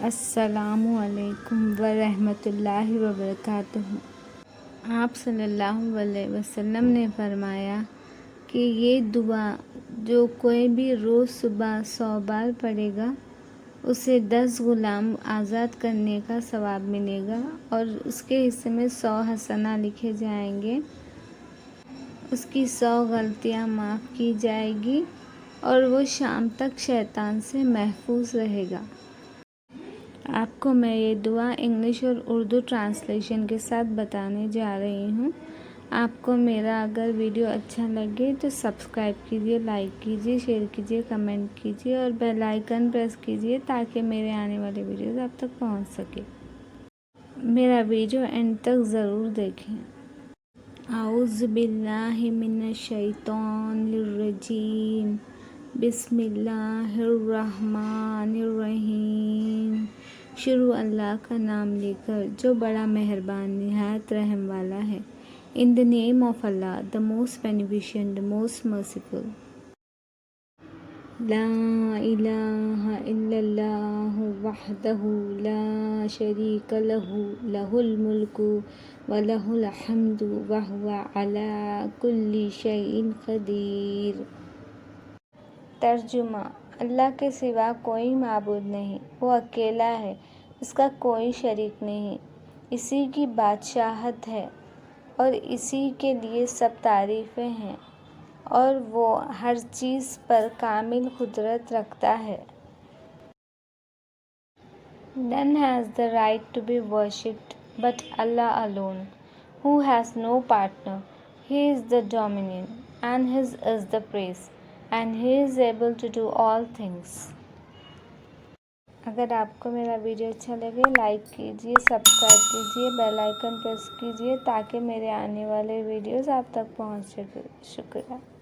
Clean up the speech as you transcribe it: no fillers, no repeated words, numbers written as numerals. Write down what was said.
السلام علیکم ورحمۃ اللہ وبرکاتہ۔ آپ صلی اللہ علیہ وسلم نے فرمایا کہ یہ دعا جو کوئی بھی روز صبح 100 بار پڑھے گا اسے 10 غلام آزاد کرنے کا ثواب ملے گا اور اس کے حصے میں 100 حسنہ لکھے جائیں گے، اس کی 100 غلطیاں معاف کی جائے گی اور وہ شام تک شیطان سے محفوظ رہے گا۔ آپ کو میں یہ دعا انگلش اور اردو ٹرانسلیشن کے ساتھ بتانے جا رہی ہوں۔ آپ کو میرا اگر ویڈیو اچھا لگے تو سبسکرائب کیجیے، لائک کیجیے، شیئر کیجیے، کمنٹ کیجیے اور بیل آئیکن پریس کیجیے تاکہ میرے آنے والے ویڈیوز آپ تک پہنچ سکے۔ میرا ویڈیو اینڈ تک ضرور دیکھیں۔ اعوذ باللہ من الشیطان الرجیم، بسم اللہ الرحمن الرحیم۔ شروع اللہ کا نام لے کر جو بڑا مہربان نہایت رحم والا ہے۔ In the name of Allah, the most beneficent, the most merciful. لا الہ الا اللہ وحدہ لا شریک لہ، لہ الملک ولہ الحمد وہو علی کل شیء قدیر۔ ترجمہ: اللہ کے سوا کوئی معبود نہیں، وہ اکیلا ہے، اس کا کوئی شریک نہیں، اسی کی بادشاہت ہے اور اسی کے لیے سب تعریفیں ہیں اور وہ ہر چیز پر کامل قدرت رکھتا ہے۔ None has the right to be worshipped but Allah alone, who has no partner. He is the dominant, and His is the praise, and He is able to do all things. اگر آپ کو میرا video اچھا لگے like کیجیے، subscribe کیجیے، bell icon press کیجیے تاکہ میرے آنے والے ویڈیوز آپ تک پہنچ سکے۔ شکریہ۔